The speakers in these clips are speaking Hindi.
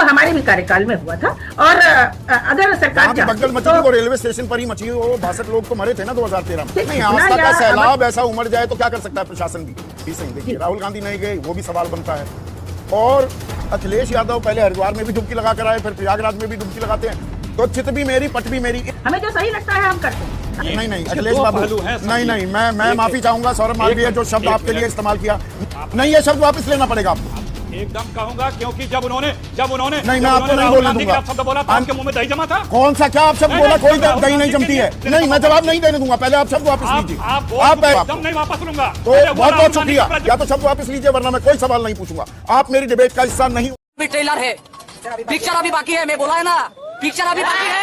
हमारे भी कार्यकाल में हुआ था। और अगर सरकार बगल मची तो रेलवे स्टेशन पर ही मची हो, 62 लोग तो मरे थे ना 2013 में। नहीं, आस्था का सैलाब ऐसा उमड़ जाए तो क्या कर सकता है प्रशासन भी सही। देखिए, राहुल गांधी नहीं गए, वो भी सवाल बनता है। और अखिलेश यादव पहले हरिद्वार में भी डुबकी लगा कर आए, फिर प्रयागराज में भी डुबकी लगाते हैं। तो चित भी मेरी, पट भी मेरी। हमें जो सही लगता है हम करते हैं। नहीं अखिलेश बाबू, नहीं, मैं माफी चाहूंगा सौरभ मालवीय, जो शब्द आपके लिए इस्तेमाल किया, नहीं, ये शब्द वापस लेना पड़ेगा आपको। एकदम कहूंगा, क्योंकि जब उन्होंने नहीं, मैं आपको नहीं बोलने दूंगा। शब्द बोला था, आपके मुंह में दही जमा था। कौन सा, क्या आप शब्द बोला? कोई दही नहीं जमती है। नहीं, मैं जवाब नहीं देने दूंगा। पहले आप शब्द वापस लीजिए। आप एकदम नहीं वापस लूंगा। तो बहुत बहुत शुक्रिया। या तो शब्द वापस लीजिए, वरना मैं कोई सवाल नहीं पूछूंगा। आप मेरी डिबेट का हिस्सा नहीं। ट्रेलर है, पिक्चर अभी बाकी है, मैं बोला है ना, पिक्चर अभी बाकी है।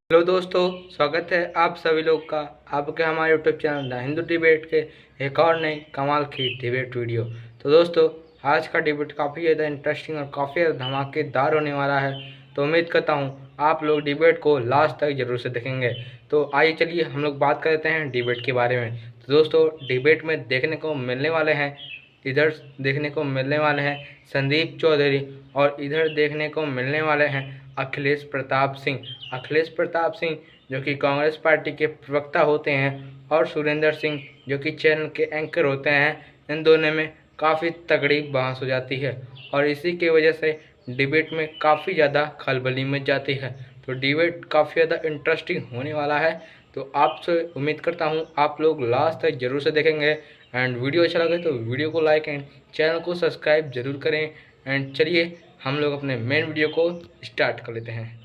हेलो दोस्तों, स्वागत है आप सभी लोग का आपके हमारे YouTube channel the Hindu debate के एक और नई कमाल की डिबेट वीडियो। तो दोस्तों, आज का डिबेट काफ़ी ज़्यादा इंटरेस्टिंग और काफ़ी ज़्यादा धमाकेदार होने वाला है। तो उम्मीद करता हूँ आप लोग डिबेट को लास्ट तक जरूर से देखेंगे। तो आइए चलिए हम लोग बात करते हैं डिबेट के बारे में। तो दोस्तों, डिबेट में देखने को मिलने वाले हैं, इधर देखने को मिलने वाले हैं संदीप चौधरी और इधर देखने को मिलने वाले हैं अखिलेश प्रताप सिंह। अखिलेश प्रताप सिंह जो कि कांग्रेस पार्टी के प्रवक्ता होते हैं और सुरेंद्र सिंह जो कि चैनल के एंकर होते हैं। इन दोनों में काफ़ी तगड़ी बहस हो जाती है और इसी की वजह से डिबेट में काफ़ी ज़्यादा खलबली मच जाती है। तो डिबेट काफ़ी ज़्यादा इंटरेस्टिंग होने वाला है। तो आपसे उम्मीद करता हूँ आप लोग लास्ट तक जरूर से देखेंगे। एंड वीडियो अच्छा लगे तो वीडियो को लाइक एंड चैनल को सब्सक्राइब जरूर करें। एंड चलिए हम लोग अपने मेन वीडियो को स्टार्ट कर लेते हैं।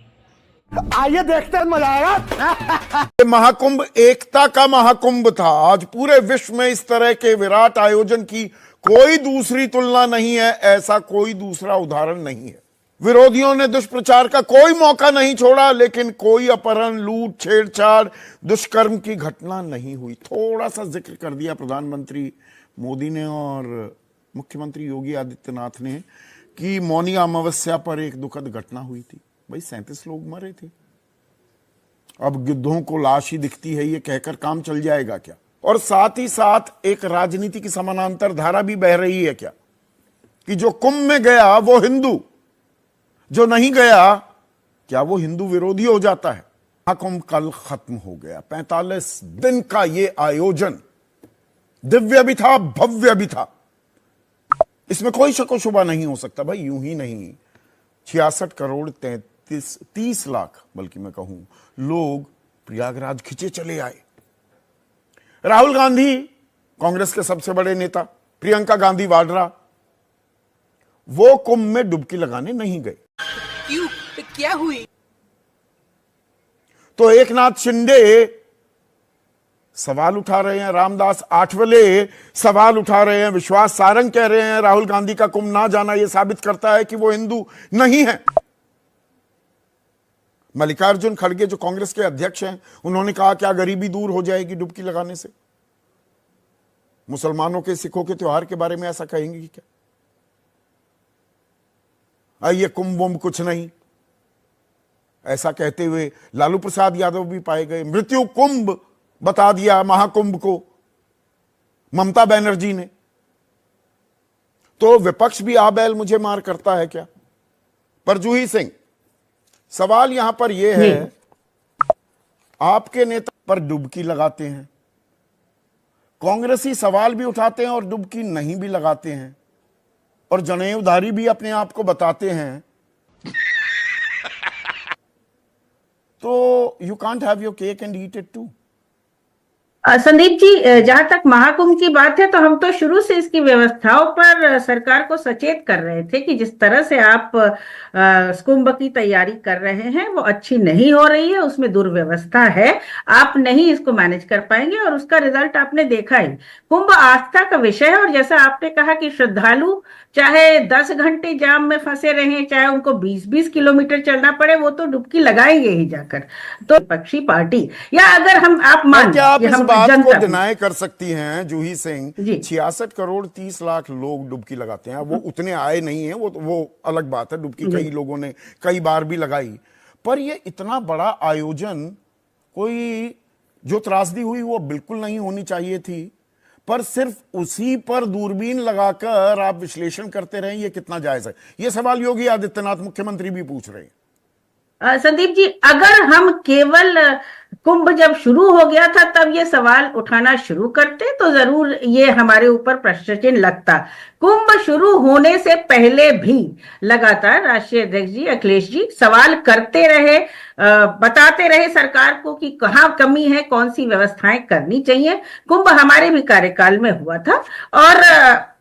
आइए देखते हैं, मजा आएगा। महाकुंभ एकता का महाकुंभ था। आज पूरे विश्व में इस तरह के विराट आयोजन की कोई दूसरी तुलना नहीं है, ऐसा कोई दूसरा उदाहरण नहीं है। विरोधियों ने दुष्प्रचार का कोई मौका नहीं छोड़ा, लेकिन कोई अपहरण, लूट, छेड़छाड़, दुष्कर्म की घटना नहीं हुई। थोड़ा सा जिक्र कर दिया प्रधानमंत्री मोदी ने और मुख्यमंत्री योगी आदित्यनाथ ने कि मौनी अमावस्या पर एक दुखद घटना हुई थी। भाई 37 लोग मरे थे। अब गिद्धों को लाश ही दिखती है, ये कहकर काम चल जाएगा क्या? और साथ ही साथ एक राजनीति की समानांतर धारा भी बह रही है क्या कि जो कुंभ में गया वो हिंदू, जो नहीं गया क्या वो हिंदू विरोधी हो जाता है? महाकुंभ कल खत्म हो गया। 45 दिन का ये आयोजन दिव्य भी था, भव्य भी था, इसमें कोई शको शुबा नहीं हो सकता। भाई यूं ही नहीं, 66 करोड़ 30 लाख बल्कि मैं कहूं लोग प्रयागराज खिंचे चले आए। राहुल गांधी कांग्रेस के सबसे बड़े नेता, प्रियंका गांधी वाड्रा, वो कुंभ में डुबकी लगाने नहीं गए। क्यों, क्या हुई? तो एकनाथ शिंदे सवाल उठा रहे हैं, रामदास आठवले सवाल उठा रहे हैं, विश्वास सारंग कह रहे हैं राहुल गांधी का कुंभ ना जाना यह साबित करता है कि वो हिंदू नहीं है। मल्लिकार्जुन खड़गे जो कांग्रेस के अध्यक्ष हैं, उन्होंने कहा क्या गरीबी दूर हो जाएगी डुबकी लगाने से? मुसलमानों के, सिखों के त्योहार के बारे में ऐसा कहेंगे कि क्या? ये कुंभ वुंभ कुछ नहीं, ऐसा कहते हुए लालू प्रसाद यादव भी पाए गए। मृत्यु कुंभ बता दिया महाकुंभ को ममता बनर्जी ने। तो विपक्ष भी आ बैल मुझे मार करता है क्या? पर जूही सिंह, सवाल यहां पर यह है, आपके नेता पर डुबकी लगाते हैं, कांग्रेसी सवाल भी उठाते हैं और डुबकी नहीं भी लगाते हैं, और जनेऊधारी भी अपने आप को बताते हैं। तो you can't have your cake and eat it too. Sandeep ji, जहां तक महाकुंभ की बात है तो हम तो शुरू से इसकी व्यवस्थाओं पर सरकार को सचेत कर रहे थे कि जिस तरह से आप कुंभ की तैयारी कर रहे हैं वो अच्छी नहीं हो रही है, उसमें दुर्व्यवस्था है, आप नहीं इसको मैनेज कर पाएंगे और उसका रिजल्ट आपने देखा ही। कुंभ आस्था का विषय है और जैसा आपने कहा कि श्रद्धालु चाहे 10 घंटे जाम में फंसे रहे, चाहे उनको 20-20 किलोमीटर चलना पड़े, वो तो डुबकी लगाएंगे ही जाकर। तो विपक्षी पार्टी या अगर आप मान बात को डिनाई कर सकती हैं जूही सिंह, 66 करोड़ 30 लाख लोग डुबकी लगाते हैं। वो उतने आए नहीं हैं, वो अलग बात है। डुबकी कई लोगों ने कई बार भी लगाई, पर ये इतना बड़ा आयोजन, कोई जो त्रासदी हुई वो बिल्कुल नहीं होनी चाहिए थी। पर सिर्फ उसी पर दूरबीन लगाकर आप विश्लेषण करते रहें, ये कितना जायज है? ये सवाल योगी आदित्यनाथ मुख्यमंत्री भी पूछ रहे हैं। संदीप जी, अगर हम केवल कुंभ जब शुरू हो गया था तब ये सवाल उठाना शुरू करते तो जरूर ये हमारे ऊपर प्रश्न चिन्ह लगता। कुंभ शुरू होने से पहले भी लगातार राष्ट्रीय अध्यक्ष जी अखिलेश जी सवाल करते रहे, बताते रहे सरकार को कि कहाँ कमी है, कौन सी व्यवस्थाएं करनी चाहिए। कुंभ हमारे भी कार्यकाल में हुआ था और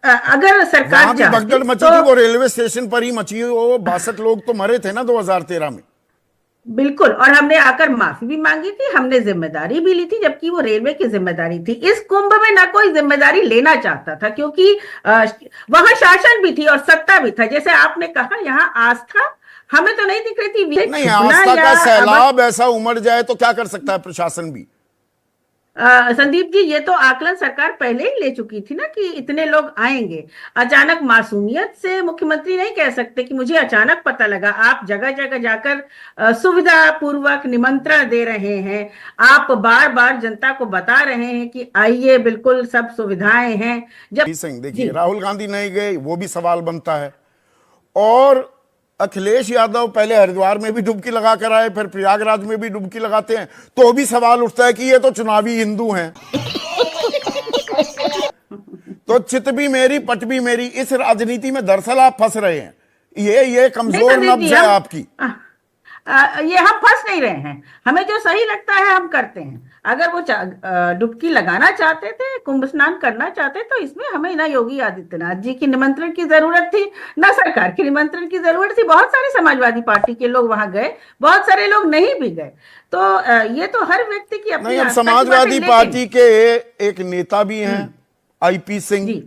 अगर सरकार भी भगदड़ मची थी, वो रेलवे स्टेशन पर ही मची, वो 62 लोग तो मरे थे ना 2013 में। बिल्कुल, और हमने आकर माफी भी मांगी थी, हमने जिम्मेदारी भी ली थी, जबकि वो रेलवे की जिम्मेदारी थी। इस कुंभ में ना कोई जिम्मेदारी लेना चाहता था क्योंकि वहां शासन भी थी और सत्ता भी था। जैसे आपने कहा, यहाँ आस्था हमें तो नहीं दिख रही थी। नहीं, आस्था का सैलाब ऐसा उमड़ जाए तो क्या कर सकता है प्रशासन भी? संदीप जी, ये तो आकलन सरकार पहले ही ले चुकी थी ना कि इतने लोग आएंगे। अचानक मासूमियत से मुख्यमंत्री नहीं कह सकते कि मुझे अचानक पता लगा। आप जगह जगह जाकर सुविधा पूर्वक निमंत्रण दे रहे हैं, आप बार बार जनता को बता रहे हैं कि आइए, बिल्कुल सब सुविधाएं हैं। जब सिंह देखिए, राहुल गांधी नहीं गए, वो भी सवाल बनता है। और अखिलेश यादव पहले हरिद्वार में भी डुबकी लगा कर आए, फिर प्रयागराज में भी डुबकी लगाते हैं, तो भी सवाल उठता है कि ये तो चुनावी हिंदू हैं। तो चित भी मेरी पट भी मेरी, इस राजनीति में दरअसल आप फंस रहे हैं। ये कमजोर नब्ज है आपकी। ये हम फंस नहीं रहे हैं, हमें जो सही लगता है हम करते हैं। अगर वो डुबकी लगाना चाहते थे, कुंभ स्नान करना चाहते, तो इसमें हमें ना योगी आदित्यनाथ जी की निमंत्रण की जरूरत थी, ना सरकार की निमंत्रण की जरूरत थी। बहुत सारे समाजवादी पार्टी के लोग वहां गए, बहुत सारे लोग नहीं भी गए। तो ये तो हर व्यक्ति की अपनी नहीं। समाजवादी पार्टी के एक नेता भी हैं, आईपी सिंह।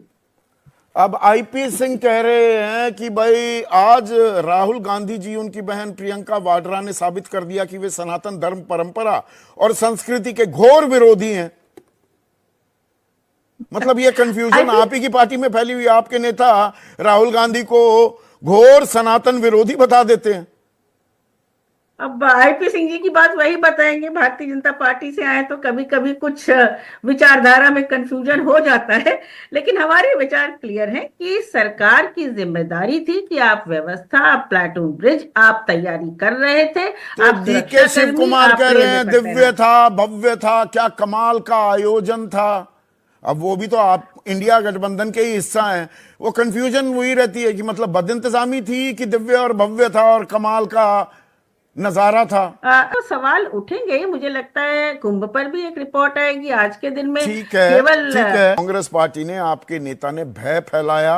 अब आईपी सिंह कह रहे हैं कि भाई आज राहुल गांधी जी, उनकी बहन प्रियंका वाड्रा ने साबित कर दिया कि वे सनातन धर्म, परंपरा और संस्कृति के घोर विरोधी हैं। मतलब ये कंफ्यूजन आप ही की पार्टी में फैली हुई। आपके नेता राहुल गांधी को घोर सनातन विरोधी बता देते हैं। अब आईपी सिंह जी की बात वही बताएंगे, भारतीय जनता पार्टी से आए तो कभी कभी कुछ विचारधारा में कंफ्यूजन हो जाता है, लेकिन हमारे विचार क्लियर हैं कि सरकार की जिम्मेदारी थी कि आप व्यवस्था, आप प्लाटून ब्रिज आप तैयारी कर रहे थे। तो आप डीके शिव कुमार कह रहे हैं दिव्य था, भव्य था, क्या कमाल का आयोजन था। अब वो भी तो आप इंडिया गठबंधन के ही हिस्सा हैं। वो कंफ्यूजन वही रहती है कि मतलब बदइंतजामी थी कि दिव्य और भव्य था और कमाल का नजारा था। तो सवाल उठेंगे, मुझे लगता है कुंभ पर भी एक रिपोर्ट आएगी आज के दिन में। ठीक है। कांग्रेस पार्टी ने, आपके नेता ने भय फैलाया,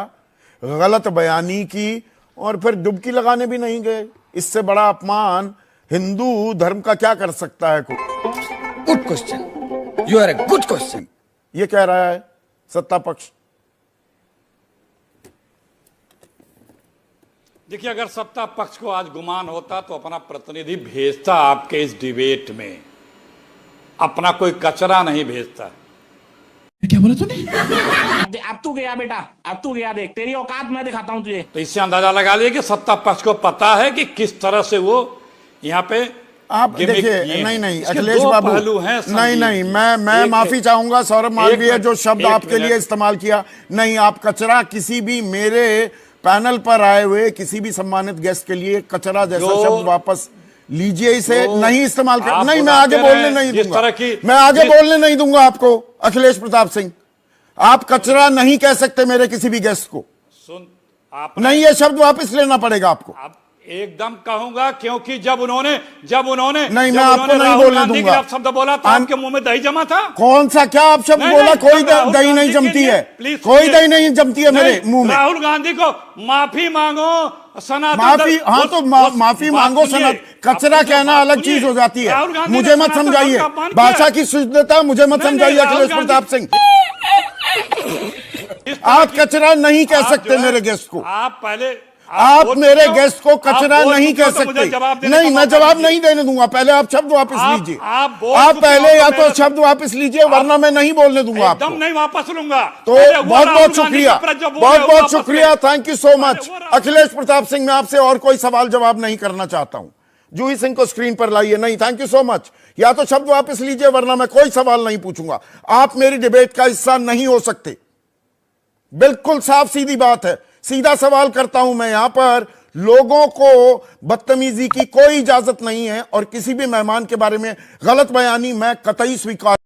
गलत बयानी की और फिर डुबकी लगाने भी नहीं गए। इससे बड़ा अपमान हिंदू धर्म का क्या कर सकता है कोई? Good question, you are a good question. ये कह रहा है सत्ता पक्ष। देखिए, अगर सत्ता पक्ष को आज गुमान होता तो अपना प्रतिनिधि भेजता आपके इस डिबेट में, अपना कोई कचरा नहीं भेजता। क्या बोला तूने? अब तू गया बेटा, अब तू गया, देख तेरी औकात मैं दिखाता हूं तुझे। तो इससे अंदाजा लगा लिया कि सत्ता पक्ष को पता है कि किस तरह से वो यहाँ पे आप देखिए। नहीं अखिलेश बाबू, नहीं मैं माफी चाहूंगा सौरभ मालवीय, जो शब्द आपके लिए इस्तेमाल किया। नहीं, आप कचरा किसी भी मेरे पैनल पर आए हुए किसी भी सम्मानित गेस्ट के लिए कचरा जैसा शब्द वापस लीजिए, इसे नहीं इस्तेमाल कर। नहीं, मैं आगे बोलने नहीं दूंगा, मैं आगे बोलने नहीं दूंगा आपको। अखिलेश प्रताप सिंह, आप कचरा नहीं कह सकते मेरे किसी भी गेस्ट को। सुन, आप नहीं, ये शब्द वापस लेना पड़ेगा आपको। एकदम कहूंगा, क्योंकि जब उन्होंने नहीं, मैं आपको नहीं बोलने दूंगा। शब्द बोला तो आपके मुंह में दही जमा था। कौन सा, क्या आप शब्द बोला? कोई दही नहीं जमती है, कोई दही नहीं जमती है मेरे मुंह में। राहुल गांधी को माफी मांगो, सनातन माफी, हाँ तो माफी मांगो। कचरा कहना अलग चीज हो जाती है, मुझे मत समझाइए। भाषा की शुद्धता मुझे मत समझाइए अखिलेश प्रताप सिंह। आप कचरा नहीं कह सकते मेरे गेस्ट को। आप मेरे गेस्ट को कचरा नहीं कह सकते। नहीं, मैं जवाब नहीं देने दूंगा। पहले आप शब्द वापस लीजिए। आप पहले या तो शब्द वापस लीजिए, वरना मैं नहीं बोलने दूंगा आपको। एकदम नहीं वापस लूंगा। तो बहुत बहुत शुक्रिया, बहुत बहुत शुक्रिया, thank you so much. Akhilesh Pratap Singh, मैं आपसे और कोई सवाल जवाब नहीं करना चाहता हूं। जूही सिंह को स्क्रीन पर लाइए। नहीं, थैंक यू सो मच। या तो शब्द वापस लीजिए वरना मैं कोई सवाल नहीं पूछूंगा। आप मेरी डिबेट का हिस्सा नहीं हो सकते। बिल्कुल साफ सीधी बात है। सीधा सवाल करता हूं मैं। यहां पर लोगों को बदतमीजी की कोई इजाजत नहीं है और किसी भी मेहमान के बारे में गलत बयानी मैं कतई स्वीकार।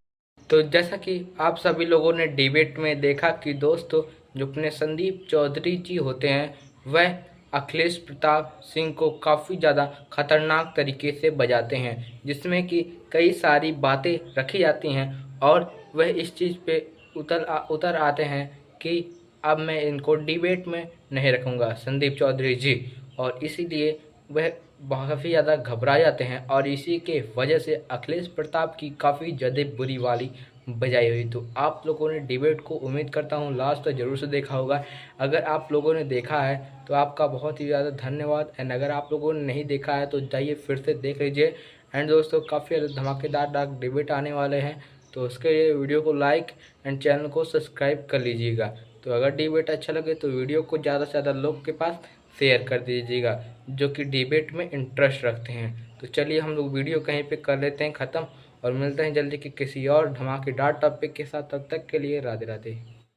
तो जैसा कि आप सभी लोगों ने डिबेट में देखा कि दोस्तों जो अपने संदीप चौधरी जी होते हैं वह अखिलेश प्रताप सिंह को काफ़ी ज़्यादा खतरनाक तरीके से बजाते हैं, जिसमें कि कई सारी बातें रखी जाती हैं और वह इस चीज़ पे उतर आते हैं कि अब मैं इनको डिबेट में नहीं रखूँगा संदीप चौधरी जी, और इसीलिए वह काफ़ी ज़्यादा घबरा जाते हैं और इसी के वजह से अखिलेश प्रताप की काफ़ी ज़्यादा बुरी वाली बजाई हुई। तो आप लोगों ने डिबेट को उम्मीद करता हूँ लास्ट तक जरूर से देखा होगा। अगर आप लोगों ने देखा है तो आपका बहुत ही ज़्यादा धन्यवाद, एंड अगर आप लोगों ने नहीं देखा है तो जाइए फिर से देख लीजिए। एंड दोस्तों काफ़ी ज़्यादा धमाकेदार डिबेट आने वाले हैं, तो उसके लिए वीडियो को लाइक एंड चैनल को सब्सक्राइब कर लीजिएगा। तो अगर डिबेट अच्छा लगे तो वीडियो को ज़्यादा से ज़्यादा लोग के पास शेयर कर दीजिएगा जो कि डिबेट में इंटरेस्ट रखते हैं। तो चलिए हम लोग वीडियो कहीं पे कर लेते हैं ख़त्म और मिलते हैं जल्दी कि किसी और धमाकेदार टॉपिक के साथ। तब तक के लिए राधे राधे।